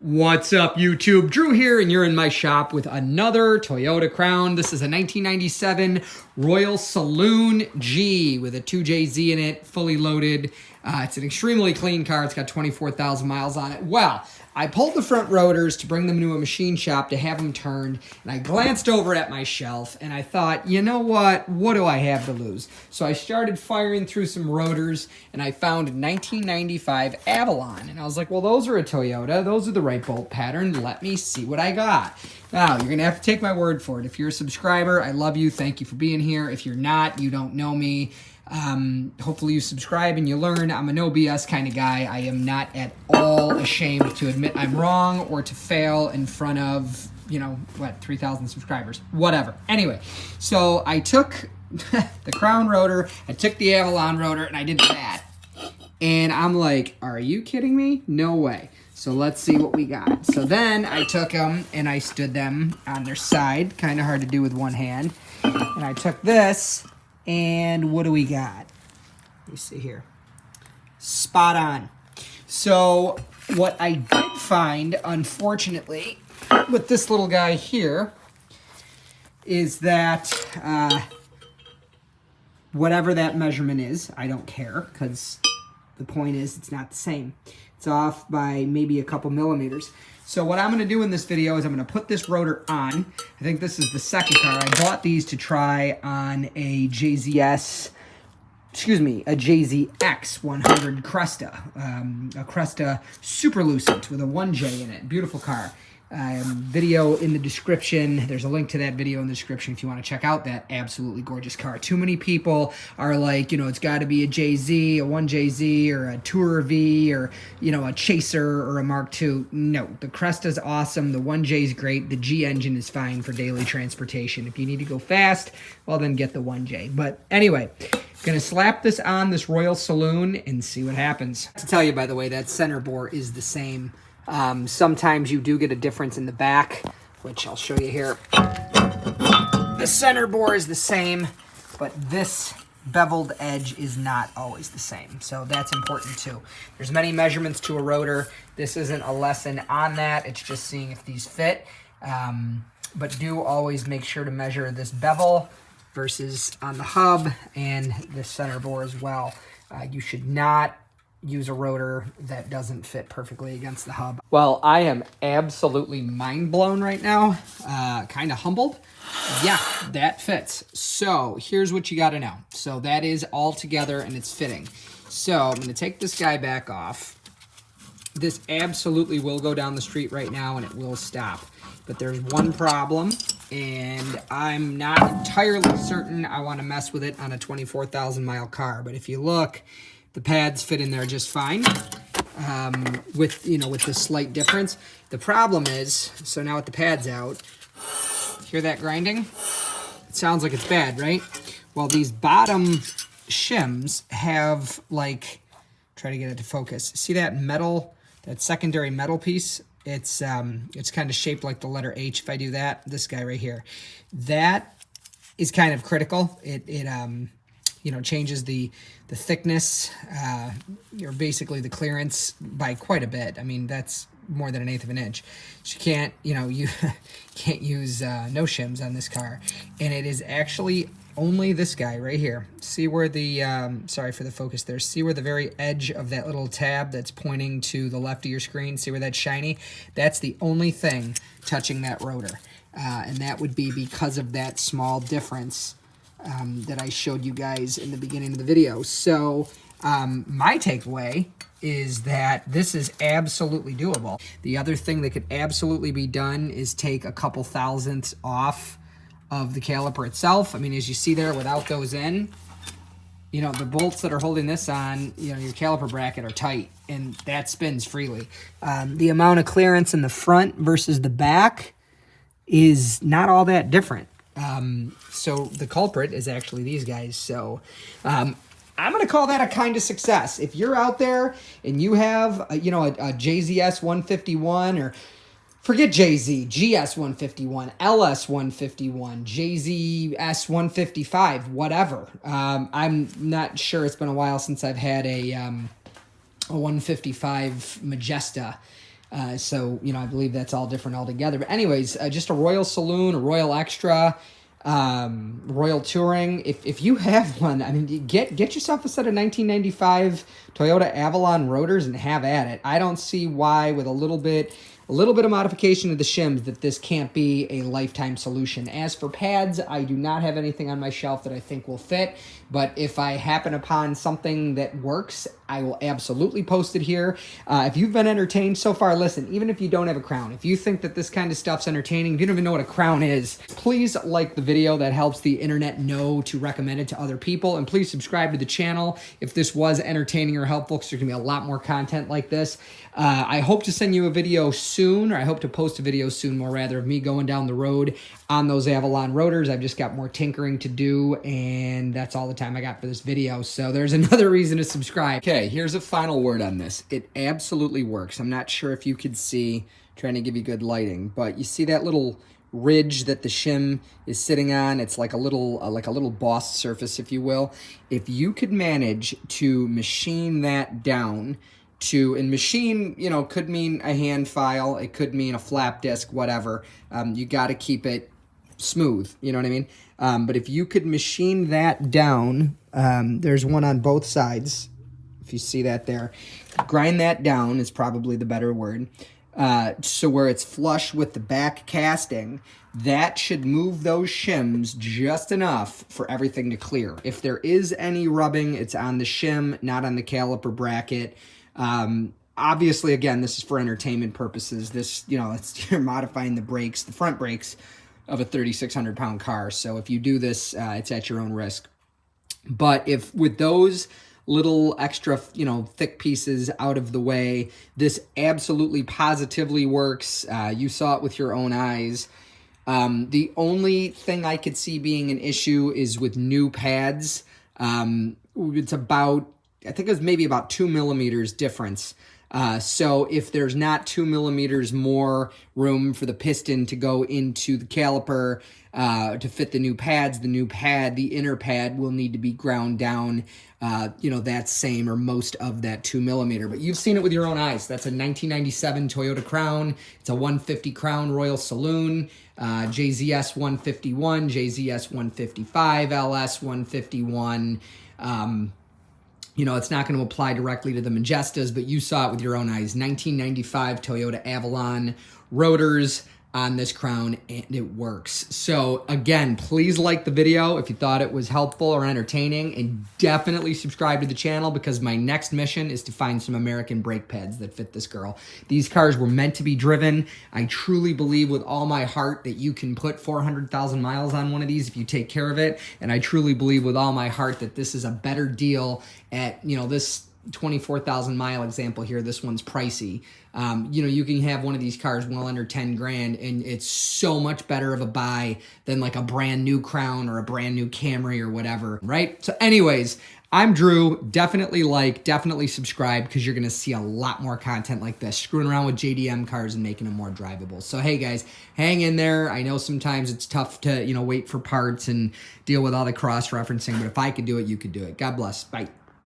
What's up, YouTube? Drew here, and you're in my shop with another Toyota Crown. This is a 1997 Royal Saloon G with a 2JZ in it, fully loaded. It's an extremely clean car. It's got 24,000 miles on it. Well, I pulled the front rotors to bring them to a machine shop to have them turned, and I glanced over at my shelf, and I thought, you know what do I have to lose? So I started firing through some rotors, and I found a 1995 Avalon, and I was like, well, those are a Toyota. Those are the right bolt pattern. Let me see what I got. Now, you're going to have to take my word for it. If you're a subscriber, I love you. Thank you for being here. If you're not, you don't know me. Hopefully you subscribe and you learn. I'm a no BS kind of guy. I am not at all ashamed to admit I'm wrong or to fail in front of, 3,000 subscribers, whatever. Anyway, so I took the Crown rotor, I took the Avalon rotor, and I did that. And I'm like, are you kidding me? No way. So let's see what we got. So then I took them and I stood them on their side, kind of hard to do with one hand. And I took this, and what do we got? Let me see here. Spot on. So what I did find, unfortunately, with this little guy here, is that whatever that measurement is, I don't care, because the point is it's not the same. It's off by maybe a couple millimeters. So what I'm going to do in this video is I'm going to put this rotor on. I think this is the second car. I bought these to try on a jzs150 Cresta. A Cresta Super Lucent with a 1J in it. Beautiful car. Video in the description. There's a link to that video in the description if you want to check out that absolutely gorgeous car. Too many people are like, it's got to be a JZ, a 1JZ, or a Tourer V, or, a Chaser, or a Mark II. No, the Cresta's awesome. The 1J is great. The G engine is fine for daily transportation. If you need to go fast, well, then get the 1J. But anyway, gonna slap this on this Royal Saloon and see what happens. To tell you, by the way, that center bore is the same. Sometimes you do get a difference in the back, which I'll show you here. The center bore is the same, but this beveled edge is not always the same. So that's important too. There's many measurements to a rotor. This isn't a lesson on that. It's just seeing if these fit. But do always make sure to measure this bevel versus on the hub and the center bore as well. You should not use a rotor that doesn't fit perfectly against the hub. Well, I am absolutely mind blown right now, kind of humbled. Yeah, that fits. So here's what you got to know. So that is all together and it's fitting. So I'm going to take this guy back off. This absolutely will go down the street right now and it will stop. But there's one problem, and I'm not entirely certain I want to mess with it on a 24,000 mile car. But if you look, the pads fit in there just fine, with this slight difference. The problem is, so now with the pads out, hear that grinding? It sounds like it's bad, right? Well, these bottom shims have, try to get it to focus. See that metal, that secondary metal piece? It's kind of shaped like the letter H. If I do that, this guy right here, that is kind of critical. It changes the thickness, or basically the clearance by quite a bit. I mean, that's more than 1/8 of an inch. So you can't, you can't use no shims on this car. And it is actually only this guy right here. See where the, sorry for the focus there. See where the very edge of that little tab that's pointing to the left of your screen, see where that's shiny? That's the only thing touching that rotor. And that would be because of that small difference that I showed you guys in the beginning of the video. So my takeaway is that this is absolutely doable. The other thing that could absolutely be done is take a couple thousandths off of the caliper itself. I mean, as you see there, without those in, the bolts that are holding this on, your caliper bracket are tight, and that spins freely. The amount of clearance in the front versus the back is not all that different. So the culprit is actually these guys. So I'm going to call that a kind of success. If you're out there and you have, a Jzs151, or forget JZ, gs151, ls151, jzs155, whatever. I'm not sure. It's been a while since I've had a 155 Majesta. So, you know, I believe that's all different altogether. But anyways, just a Royal Saloon, a Royal Extra, Royal Touring. If you have one, I mean, get yourself a set of 1995 Toyota Avalon rotors and have at it. I don't see why, with a little bit of modification of the shims, that this can't be a lifetime solution. As for pads, I do not have anything on my shelf that I think will fit, but if I happen upon something that works, I will absolutely post it here. If you've been entertained so far, listen, even if you don't have a Crown, if you think that this kind of stuff's entertaining, if you don't even know what a Crown is, please like the video. That helps the internet know to recommend it to other people, and please subscribe to the channel if this was entertaining or helpful, because there's gonna be a lot more content like this. I hope to send you a video soon, or I hope to post a video soon, more rather, of me going down the road on those Avalon rotors. I've just got more tinkering to do, and that's all the time I got for this video. So there's another reason to subscribe. Okay, here's a final word on this. It absolutely works. I'm not sure if you could see, trying to give you good lighting, but you see that little ridge that the shim is sitting on? It's like a little boss surface, if you will. If you could manage to machine that down to, and machine, you know, could mean a hand file, it could mean a flap disc, whatever. You got to keep it smooth, you know what I mean? But if you could machine that down, there's one on both sides, if you see that there. Grind that down is probably the better word. So where it's flush with the back casting, that should move those shims just enough for everything to clear. If there is any rubbing, it's on the shim, not on the caliper bracket. Obviously, again, this is for entertainment purposes. This, you know, you're modifying the brakes, the front brakes of a 3,600 pound car. So if you do this, it's at your own risk. But if with those little extra, you know, thick pieces out of the way, this absolutely positively works. You saw it with your own eyes. The only thing I could see being an issue is with new pads. It's about, I think it was maybe about 2 millimeters difference. So if there's not 2 millimeters more room for the piston to go into the caliper to fit the new pads, the inner pad will need to be ground down, you know, that same or most of that 2 millimeter. But you've seen it with your own eyes. That's a 1997 Toyota Crown. It's a 150 Crown Royal Saloon, Jzs151, Jzs155, ls151. You know, it's not going to apply directly to the Majestas, but you saw it with your own eyes. 1995 Toyota Avalon rotors on this Crown, and it works. So again, please like the video if you thought it was helpful or entertaining, and definitely subscribe to the channel, because my next mission is to find some American brake pads that fit this girl. These cars were meant to be driven. I truly believe with all my heart that you can put 400,000 miles on one of these if you take care of it, and I truly believe with all my heart that this is a better deal at, you know, this 24,000 mile example here. This one's pricey. You know, you can have one of these cars well under 10 grand, and it's so much better of a buy than like a brand new Crown or a brand new Camry or whatever, right? So anyways, I'm Drew. Definitely subscribe, because you're going to see a lot more content like this, screwing around with JDM cars and making them more drivable. So hey guys, hang in there. I know sometimes it's tough to, you know, wait for parts and deal with all the cross-referencing, but if I could do it, you could do it. God bless. Bye.